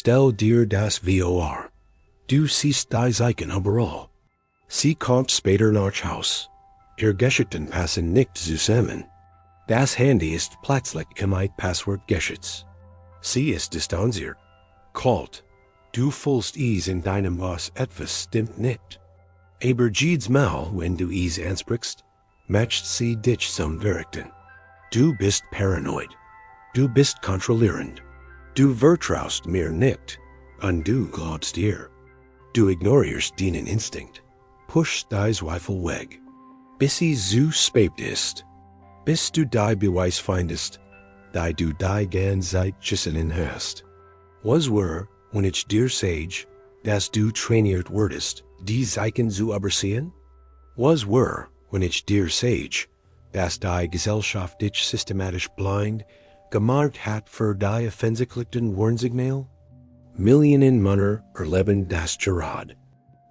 stell dir das vor. Du siehst die Zeichen überall. Sie kommt später nach Haus. Ihr Geschichten passen nicht zusammen. Das Handy ist plötzlich im Passwort geschützt. Sie ist distanziert. Kalt. Du fühlst es in deinem Was, etwas stimmt nicht. Aber jedes Mal, wenn du es ansprichst, matcht sie dich zum Verrichten. Du bist paranoid. Du bist kontrollierend. Du vertraust mir nicht, und du glaubst dir. Du ignorierst deinen Instinkt. Pushst die Zweifel weg. Bis sie zu spät ist. Bis du die Beweis findest, die du die ganze Zeit gesehen hast. Was wär, wenn ich dir sage, dass du trainiert wurdest, die Zeichen zu übersehen? Was wär, wenn ich dir sage, dass die Gesellschaft dich systematisch blind gemacht hat für die offensichtlichen Warnsignale? Millionen Männer erleben das gerade.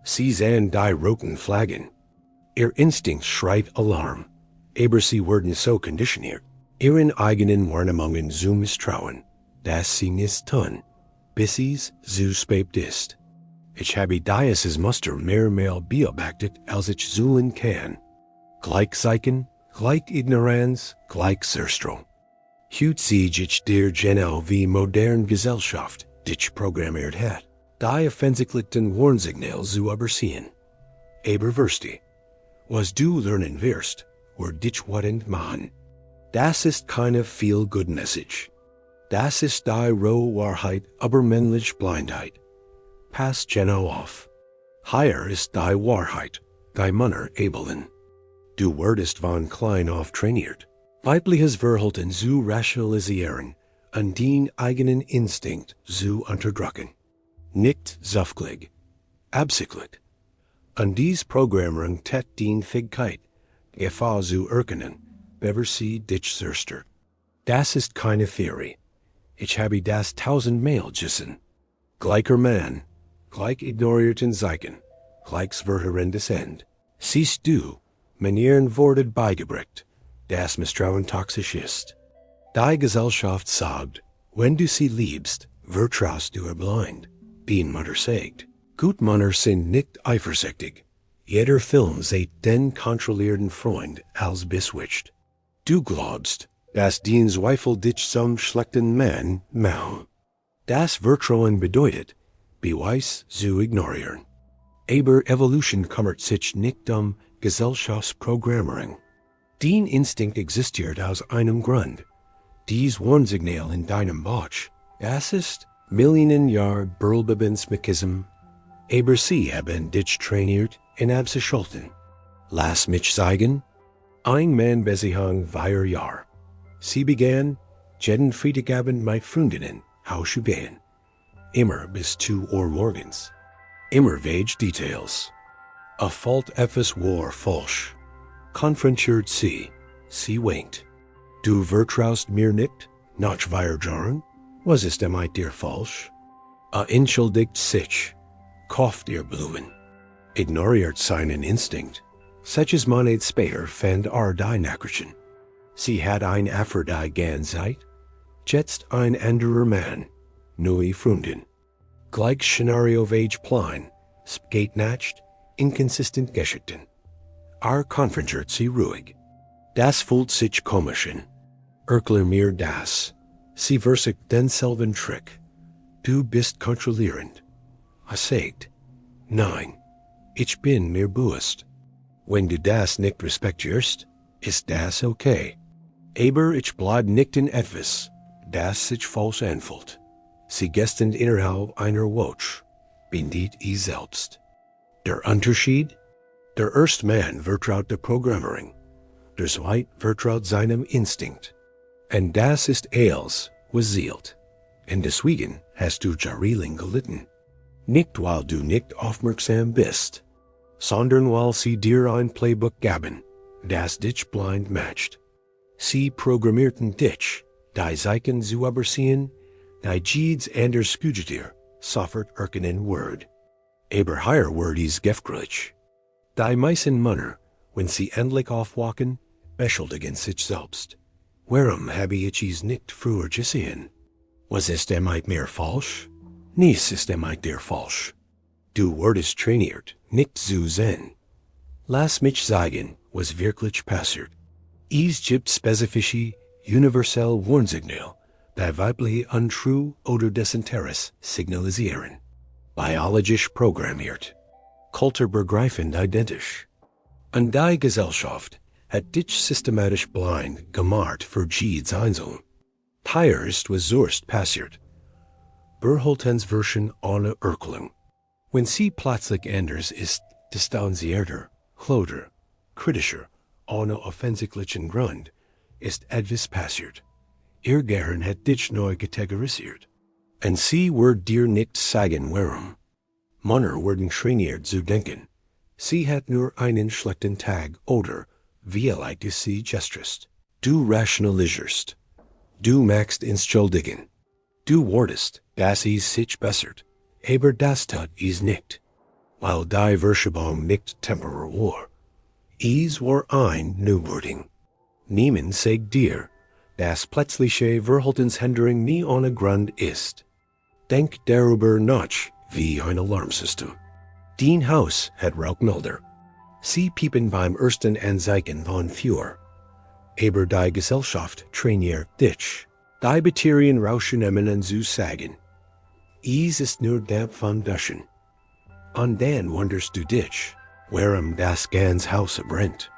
Sie sehen die roten Flaggen. Ihr Instinkt schreit Alarm, aber sie werden so konditioniert, ihren eigenen Wahrnehmungen zu misstrauen, dass sie nichts tun, bis es zu spät ist. Ich habe dieses Muster mehrmals beobachtet, als ich zuhlen kann. Gleichzeichen, gleich Ignoranz, gleich Zerstreuung. Heute sehe ich dir genau wie moderne Gesellschaft dich programmiert hat, die offensichtlichen Warnsignale zu übersehen. Aber wirst was du lernen wirst, wird dich wütend machen. Das ist keine Feel-Good-Message. Das ist die rohe Wahrheit über männliche Blindheit. Pass genau auf. Hier ist die Wahrheit, die Männer abeln. Du wurdest von klein auf trainiert, weibliches Verhalten zu rationalisieren und den eigenen Instinkt zu unterdrücken. Nicht zufällig, absichtlich. Und dies Programmierung tät den Fähigkeit, Gefahr zu erkennen, bevor sie dich zerstört. Das ist keine Theorie. Ich habe das 1000-mal gesehen. Gleicher Mann, gleich ignorierten Zeichen, gleichs verheerendes End. Siehst du, Manieren wurden beigebracht, das Misstrauen toxisch ist. Die Gesellschaft sagt, wenn du sie liebst, vertraust du ihr blind. Bien Mutter sagt, Gutmänner sind nicht eifersüchtig. Jeder Film sieht den kontrollierten Freund als beswitcht. Du glaubst, dass den Zweifel dich zum schlechten Mann machen. Das Vertrauen bedeutet, Beweis zu ignorieren. Aber Evolution kümmert sich nicht Gesellschaftsprogrammierung. Den Instinkt existiert aus einem Grund. Dies Warnsignal in deinem Bauch, das ist Millionen Jahre Mechanism. Aber sie haben dich trainiert in abzuschalten. Lass mich sagen, ein Mann besihang 4 Jahre. Sie begann, jeden Freitagabend mit Freundinnen auszuwählen. Immer bis 2 Uhr morgens. Immer vage Details. Fällt etwas war falsch. Konfrontiert sie winkt. Du vertraust mir nicht, nach 4 Jahren? Was ist mit dir falsch? Entschuldigt sich. Kauft ihr Blumen. Ignoriert seinen Instinkt. Solches Monat später fand die Nachrichten. Sie hat ein Affer die ganze Zeit. Jetzt ein anderer Mann. Neue Freundin. Gleich Szenario vage Plan. Geht nicht. Inconsistent Geschichten. Konfrontiert sie ruhig. Das fühlt sich komischen. Erklär mir das. Sie versucht denselben Trick. Du bist kontrollierend. Sagt, nein, ich bin mir bewusst. Wenn du das nicht respektierst, ist das okay. Aber ich bleib nicht in etwas, das sich falsch anfühlt. Sie gestern innerhalb einer Woche, bin nicht ich selbst. Der Unterschied? Der erste Mann vertraut der Programmierung. Der zweite vertraut seinem Instinkt. Und das ist alles, was zählt. Und deswegen hast du jahrelang gelitten. Nicht weil du nicht aufmerksam bist, sondern weil sie dir ein Playbook gaben, das dich blind matcht. Sie programmierten dich, die Zeichen zu übersehen, die jedes anders Fugitir sofort erkennen Word. Aber hier wird es gefährlich. Die meisten Männer, wenn sie endlich aufwachen, beschuldigen sich selbst. Warum habe ich es nicht früher gesehen? Was ist mit mir falsch? Nies ist der falsch. Du wurdest trainiert, nicht zu sehen. Lass mich sagen, was wirklich passiert. Es gibt spezifische, universelle Warnsignale, die weibliche untrue oder Desinteresse signalisieren. Biologisch programmiert. Kulturbegreifend identisch. Und die Gesellschaft hat dich systematisch blind gemacht für jedes Einzelne. Hier ist was zuerst passiert. Berholtens Version ohne Erklärung. Wenn sie plötzlich anders ist, distanzierter, closer, kritischer, ohne offensichtlichen Grund, ist etwas passiert. Ihr Gehirn hat dich neu kategorisiert. Und sie wird dir nicht sagen warum. Männer werden trainiert zu denken. Sie hat nur einen schlechten Tag oder, vielleicht ist sie gestrest. Du rationalisierst. Du machst entschuldigen. Du wurdest, dass es sich bessert. Aber das tut es nicht. Weil die Verschiebung nicht temporär war. Es war ein Neuwording. Niemand sagt dir, dass plötzliche Verhaltensänderung nie ohne Grund ist. Denk darüber nach, wie ein Alarmsystem. Dein Haus hat Rauchmelder. Sie piepen beim ersten Anzeichen von Feuer. Aber die Gesellschaft trainiert dich. Die Bakterien rauschen und zu sagen. Es ist nur der von Duschen. Und dann wunderst du dich, warum das ganze Haus brennt.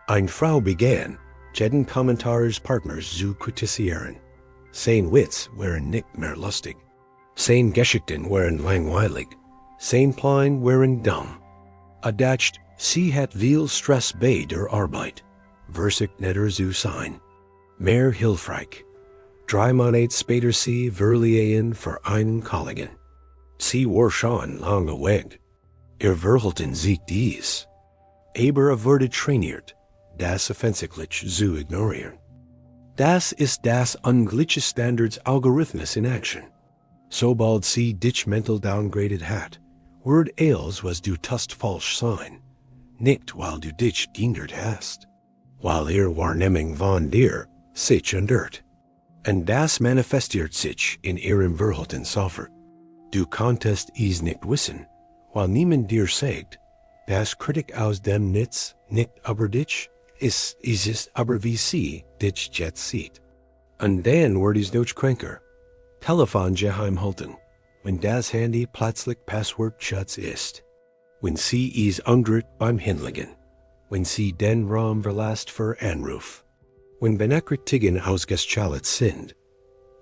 Eine Frau begann, jeden Kommentars Partners zu kritisieren. Sein Witz waren nicht mehr lustig. Sein Geschichten waren langweilig. Sein Plan waren dumm. Adacht, sie hat viel Stress bei der Arbeit. Versicht netter zu sein. Mehr hilfreich. 3 Monate später sie verliehen für einen Kollegen. Sie war schon lange weg. Ihr Verhalten siegt dies. Aber wurde trainiert, das offensichtlich zu ignorieren. Das ist das ungleiche Standards Algorithmus in Action. Sobald sie dich mental downgraded hat, wird alles, was du tust falsch sein. Nicht, weil du dich geändert hast. Weil ihr Wahrnehmung von dir sich ändert. Und das manifestiert sich in ihrem Verhalten sofort. Du konntest es nicht wissen, weil niemand dir sagt, dass Kritik aus dem Nichts nicht über dich ist, es aber wie sie dich jetzt sieht. Und dann wird es noch kränker. Telefon geheim halten, wenn das Handy plötzlich passwortschutz ist. Wenn sie es angriff beim Hinlegen. Wenn sie den Raum verlässt für Anruf. Wenn Benachrichtigungen ausgeschaltet sind.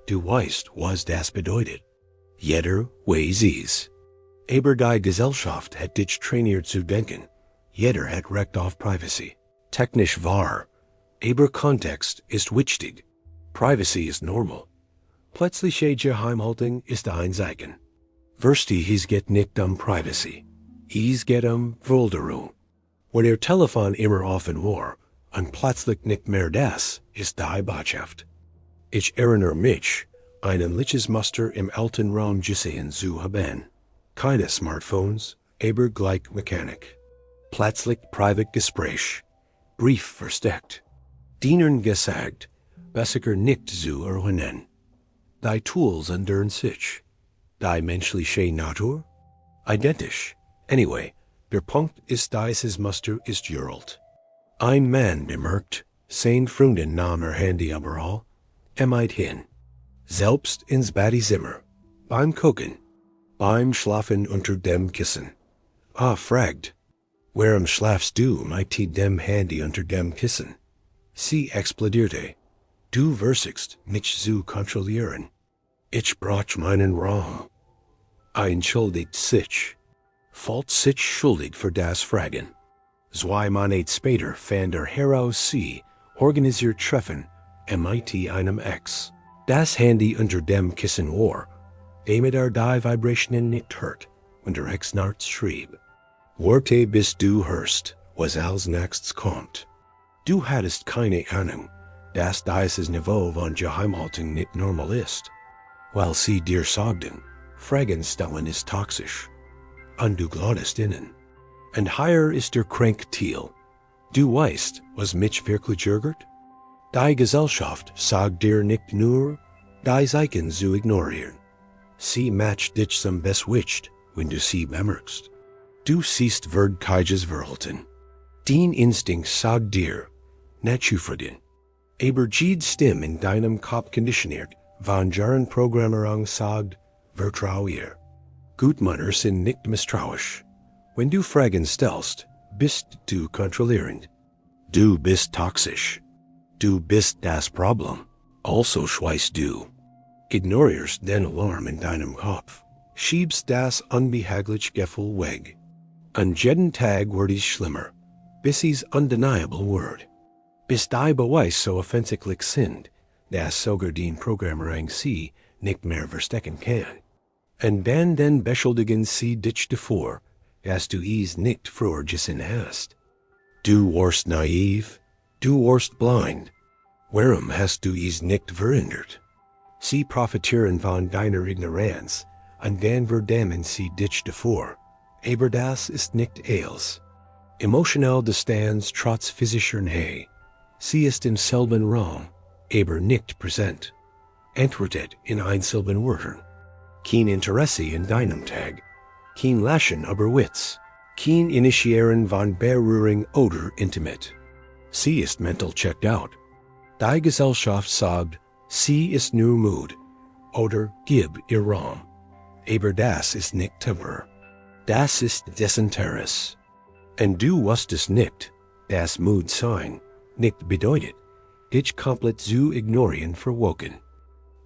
Du weißt, was das bedeutet. Jeder weiß es. Aber die Gesellschaft hat dich trainiert zu denken. Jeder hat Recht auf Privacy. Technisch wahr. Aber Kontext ist wichtig. Privacy ist normal. Plötzliche Geheimhaltung ist ein Zeichen. Verstehe, es geht nicht Privacy. Es geht Verwaltung. Wenn ihr Telefon immer offen war, und plötzlich nicht mehr das, ist die Botschaft. Ich erinnere mich, ein ähnliches Muster im alten Raum gesehen zu haben. Keine Smartphones, aber gleich Mechanik. Plötzlich Privatgespräch. Brief versteckt. Dienern gesagt, besser nicht zu erwähnen. Die Tools ändern sich. Die menschliche Natur? Identisch. Anyway, der Punkt ist, dieses Muster ist uralt. Ein Mann bemerkt, sein Freundin nahm ihr Handy überall, meid hin. Selbst ins Badezimmer, beim Kochen, beim Schlafen unter dem Kissen. Fragt, warum schlafst du mit dem Handy unter dem Kissen? Sie explodierte. Du versuchst, mich zu kontrollieren. Ich brauch meinen Raum. Entschuldigt sich. Fühlt sich schuldig für das Fragen. 2 Monate später fand der heraus sie organisiert Treffen mit einem Ex. Das Handy unter dem Kissen war, damit die Vibrationen nicht hört, und der Ex nachts schrieb. Warte bis du hörst, was als nächstes kommt. Du hattest keine Ahnung, dass dieses Niveau von Geheimhaltung nicht normal ist. Weil sie dir sagten, Fragen stellen ist toxisch. Und du glaubst ihnen. Und hier ist der Kranktiel. Du weißt, was mich wirklich ärgert? Die Gesellschaft sagt dir nicht nur, die Zeichen zu ignorieren. Sie match dich zum Beswitcht, wenn du sie bemerkst. Du siehst wird keiges verhalten. Dein Instinkt sagt dir, nicht zufrieden. Aber jede Stimme in deinem Kopf konditioniert, von deren Programmierung sagt, vertrau ihr. Gutmänner sind nicht misstrauisch. Wenn du Fragen stellst, bist du kontrollierend. Du bist toxisch. Du bist das Problem. Also schweißt du. Ignorierst den Alarm in deinem Kopf. Schiebst das unbehagliche Gefühl weg. An jeden Tag wird es schlimmer, bis es undeniable wird. Bis die Beweis so offensichtlich sind, dass sogar die Programmierung sie nicht mehr verstecken kann. Und dann beschuldigen sie dich davor, dass du es nicht früher gesehen hast. Du warst naiv, du warst blind. Warum hast du es nicht verändert? Sie profitieren von deiner Ignoranz, und dann verdammen sie dich davor. Aber das ist nicht alles. Emotional Distanz trotz physischer Nähe. Sie ist im selben Raum, aber nicht präsent. Antwortet in einzelnen Wörtern. Kein Interesse in deinem Tag. Kein Lachen aber Witz. Kein Initiieren von Berührung oder Intimate. Sie ist mental checked out. Die Gesellschaft sagt, sie ist nur Mut. Oder gib ihr Raum. Aber das ist nicht temporär. Das ist Desinteresse. Und du wusstest nicht, dass Mut sein nicht bedeutet, dich komplett zu ignorieren verwogen.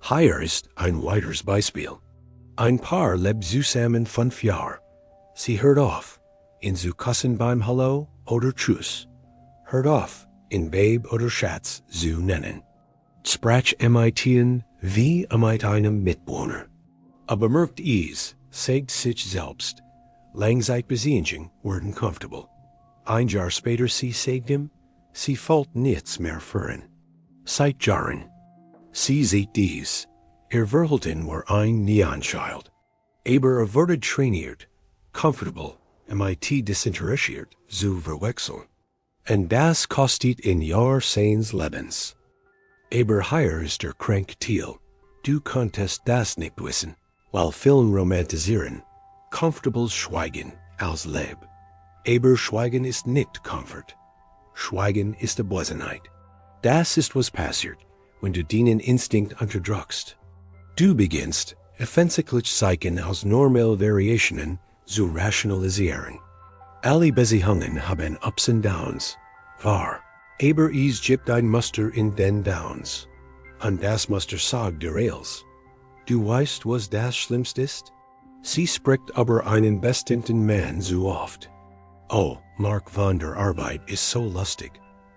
Hier ist ein weiteres Beispiel. Ein Paar lebt zusammen 5 Jahre. Sie hört auf, ihn zu küssen beim Hallo oder Tschüss. Hört auf, ihn Babe oder Schatz zu nennen. Sprach MITen wie mit einem Mitbewohner. Aber merkt es, sagt sich selbst, Langzeitbeziehungen werden comfortable. Ein Jahr später sie sagt ihm, sie fällt nichts mehr für ihn. Seit Jahren. Sie sieht dies, Verhalten war ein Neonchild. Aber wird trainiert, comfortable, MIT disinteressiert zu verwechseln. Und das kostet in Jahr seines Lebens. Aber hier ist krank Thiel. Du konntest das nicht wissen, weil Film romantisieren, comfortables Schweigen als Leb. Aber Schweigen ist nicht Comfort. Schweigen ist Abwesenheit. Das ist was passiert, wenn du deinen Instinkt unterdrückst. Du beginnst, offensichtlich Zeichen aus normalen Variationen zu rationalisieren. Alle Beziehungen haben Ups und Downs. Wahr. Aber es gibt ein Muster in den Downs. Und das Muster sagt dir alles. Du weißt, was das Schlimmste ist? Sie spricht aber einen bestimmten Mann zu oft. Oh, Mark von der Arbeit ist so lustig.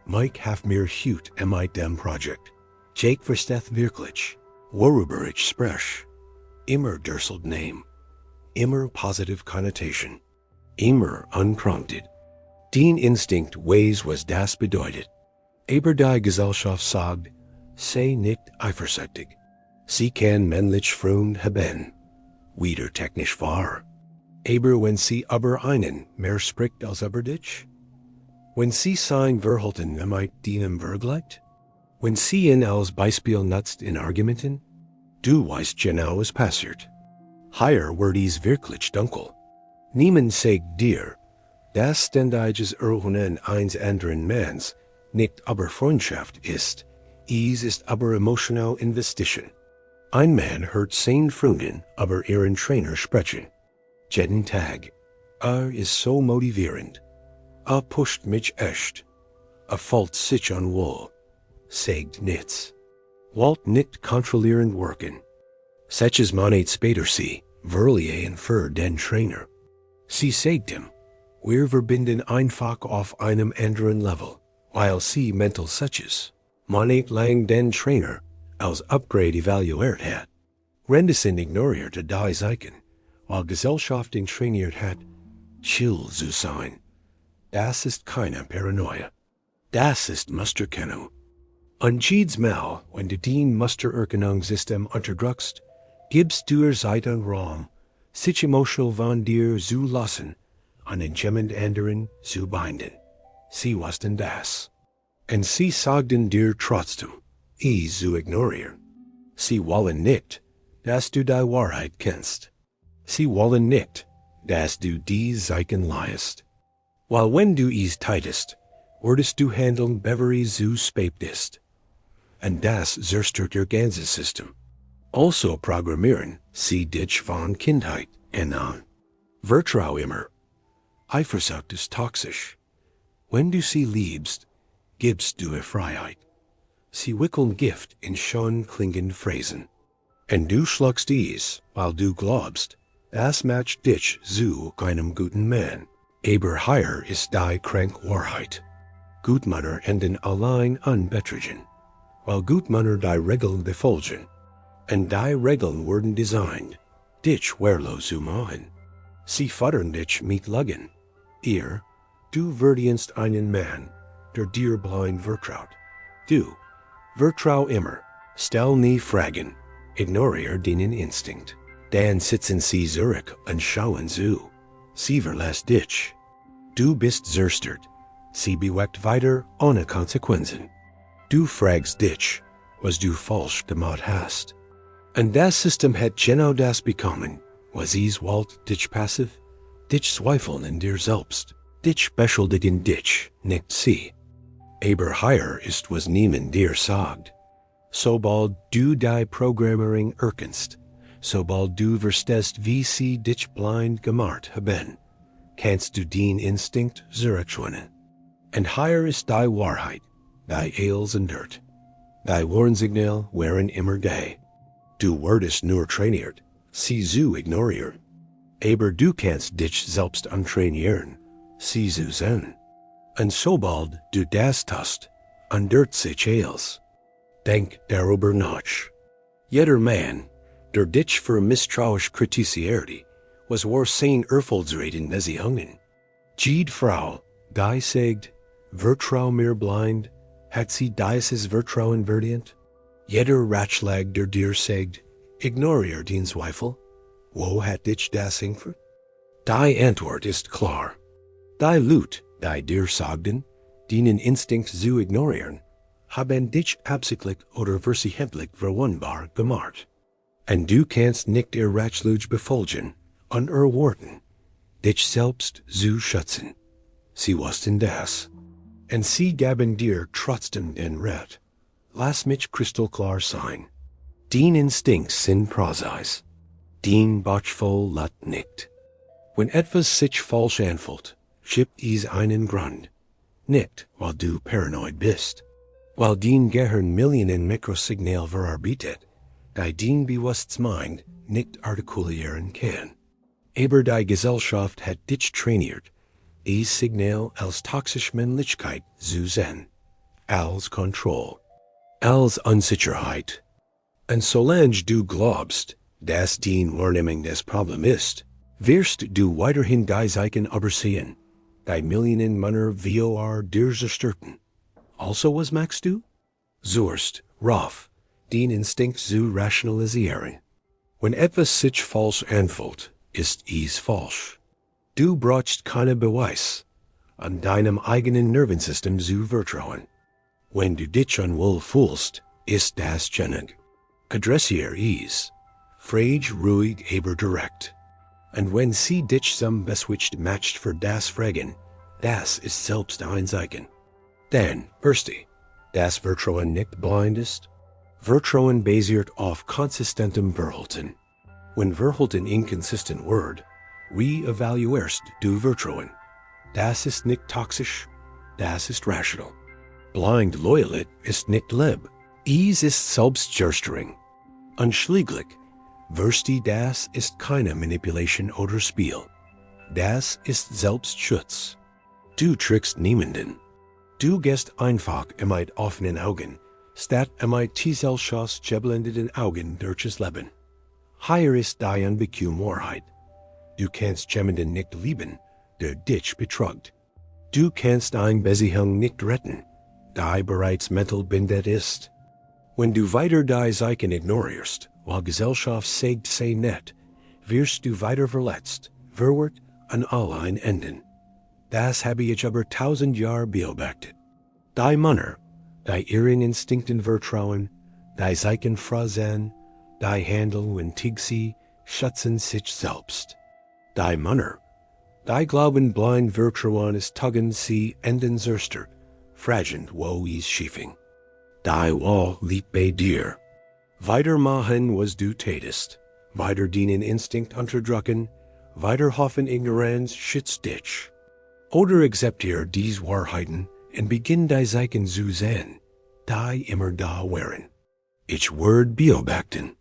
Mike hat mir hut mit dem Projekt. Jake versteht wirklich, worüber ich spreche. Immer derselbe Name. Immer positive Connotation. Immer unprompted. Den Instinkt weiß, was das bedeutet. Aber die Gesellschaft sagt, sei nicht eifersüchtig. Sie kann männlich Freund haben. Wieder technisch wahr. Aber wenn sie über einen mehr spricht als über dich? Wenn sie sein Verhalten mit deinem vergleicht? Wenn sie ihn als Beispiel nutzt in Argumenten? Du weißt genau, was passiert. Hier wird es wirklich dunkel. Niemand sagt dir, dass ständiges Erwähnen eines anderen Manns nicht aber Freundschaft ist. Es ist aber emotional Investition. Ein Mann hört 10 Freunde über ihren Trainer sprechen. Jeden Tag. Ist so motivierend. Pusht mich echt. Fällt sich an wohl. Sagt nichts. Wollt nicht kontrollierend wirken. Solches Monat später sie, verlieren für den Trainer. Sie sagt ihm, wir verbinden einfach auf einem anderen Level, weil sie mental solches Monat lang den Trainer als Upgrade evaluiert hat. Rendesen ignorierte die Zeichen, weil Gesellschaft ihn trainiert hat, chill zu sein. Das ist keine Paranoia. Das ist Musterkennung. Und jedes Mal, wenn du den Mustererkennungssystem unterdrückst, gibst du ihr Zeit und Raum, sich emotional von dir zu lassen, an den jemand anderen zu binden. Sie wussten das. Und sie sagten dir trotzdem, es zu ignorieren. Sie wollen nicht, dass du die Wahrheit kennst. Sie wollen nicht, dass du die Zeichen liest. While wenn du es tightest, wurdest du handeln bevery zu spät ist. And das zerstört ihr ganzes System. Also Programmieren, sie dich von Kindheit an. Vertrau immer. Eifersucht ist toxisch. Wenn du sie liebst, gibst du ihr Freiheit. Sie wickeln Gift in schön klingende Phrasen. Und du schluckst es, weil du glaubst, das macht dich zu keinem guten Mann. Aber hier ist die krank Wahrheit. Gutmänner enden allein an Betrügen, weil Gutmänner die Regeln befolgen. Und die Regeln wurden designt, dich wehrlos zu machen. Sie fördern dich mit Lügen. Du würdienst einen Mann, der dir blind vertraut. Du, vertrau immer, stell nie Fragen, ignoriere deinen Instinkt. Dann sitzen sie zurück und schauen zu. Sie verlässt dich. Du bist zerstört. Sie bewegt weiter ohne Konsequenzen. Du fragst dich, was du falsch gemacht hast. Und das System hat genau das bekommen, was es wollte dich passiv, dich zweifeln in dir selbst, dich beschuldigen dich, nicht sie. Aber hier ist was niemand dir sagt. Sobald du die Programmierung erkennst, sobald du verstehst, wie sie dich blind gemacht haben, kannst du den Instinkt zurückschwinden. Und hier ist die Wahrheit, die Eils und Dirt. Die Warnsignale waren immer da. Du wurdest nur trainiert, sie zu ignorieren. Aber du kannst dich selbst antrainieren, sie zu sehen. Und sobald du das tust, ändert sich alles. Denk darüber nach. Jeder Mann, der dich für misstrauisch kritisierte, was sein Erfolgsreden nesihungen. Jede Frau, die sagt, vertrau mir blind, hat sie dieses Vertrauen verdient? Jeder Ratschlag, der dir sagt, ignoriere den Zweifel, wo hat dich das hingeführt? Die Antwort ist klar. Die Leute, die dir sagten, deinen Instinkt zu ignorieren, haben dich absichtlich oder versehentlich verwundbar gemacht. Und du kannst nicht ihr Ratschlag befolgen und erwarten, dich selbst zu schützen. Sie wussten das. Und sie gaben dir trotzdem den Rat. Lass mich kristallklar sein. Den Instinkt sind präzise. Den Bauchgefühl lat nicht. Wenn etwas sich falsch anfühlt, gibt es einen Grund. Nicht, weil du paranoid bist. Weil dein Gehirn Millionen Mikrosignale verarbeitet, die dein Bewusstseinsmind nicht artikulieren kann. Aber die Gesellschaft hat dich trainiert, dies Signal als toxische Männlichkeit zu sehen, als Kontrolle, als Unsicherheit. Und solange du glaubst, dass dein Wahrnehmung das Problem ist, wirst du weiterhin die Zeichen übersehen, die Millionen Männer vor dir zerstörten. Also was machst du? Suchst, rauf, den Instinkt zu rationalisieren. Wenn etwas sich falsch anfühlt, ist es falsch. Du brauchst keine Beweis, an deinem eigenen Nervensystem zu vertrauen. Wenn du dich unwohl fühlst, ist das genug. Adressiere es. Frage ruhig aber direkt. Und wenn sie dich zum Beswitcht matcht für das Fragen, das ist selbst ein Zeichen. Dann, erste, das Vertrauen nicht blind ist. Vertrauen basiert auf konsistentem Verhalten. Wenn Verhalten inconsistent wird, re-evaluierst du Vertrauen. Das ist nicht toxisch, das ist rational. Blind Loyalität ist nicht Leb. Es ist Selbstzerstörung. Und schließlich, versteh, das ist keine Manipulation oder Spiel. Das ist Selbstschutz. Du trickst niemanden. Du gehst einfach mit offenen Augen, statt mit gesellschaftsgeblendeten Augen durchs Leben. Hier ist die unbequeme Wahrheit. Du kannst jemanden nicht lieben, der dich betrügt. Du kannst eine Beziehung nicht retten, die bereits mental beendet ist. Wenn du weiter die Zeichen ignorierst, weil Gesellschaft sagt sie nicht, wirst du weiter verletzt, verwirrt und allein enden. Das habe ich über 1000 Jahre beobachtet. Die Männer, die ihren Instinkten vertrauen, die Zeichen fragen, Die Handel und Tigsi schützen sich selbst. Die Männer, die glauben blind Vertrauen ist tuggen sie enden zerster, fragend wo is schiefing. Die Wall lieb bei dir. Weitermachen was du tätest, weiter dienen Instinkt unterdrücken, weiter hoffen Ignoranz schützt dich. Oder akzeptier dies Wahrheiten und beginn die Zeichen zu sehen, die immer da wären. Ich werd beobachten.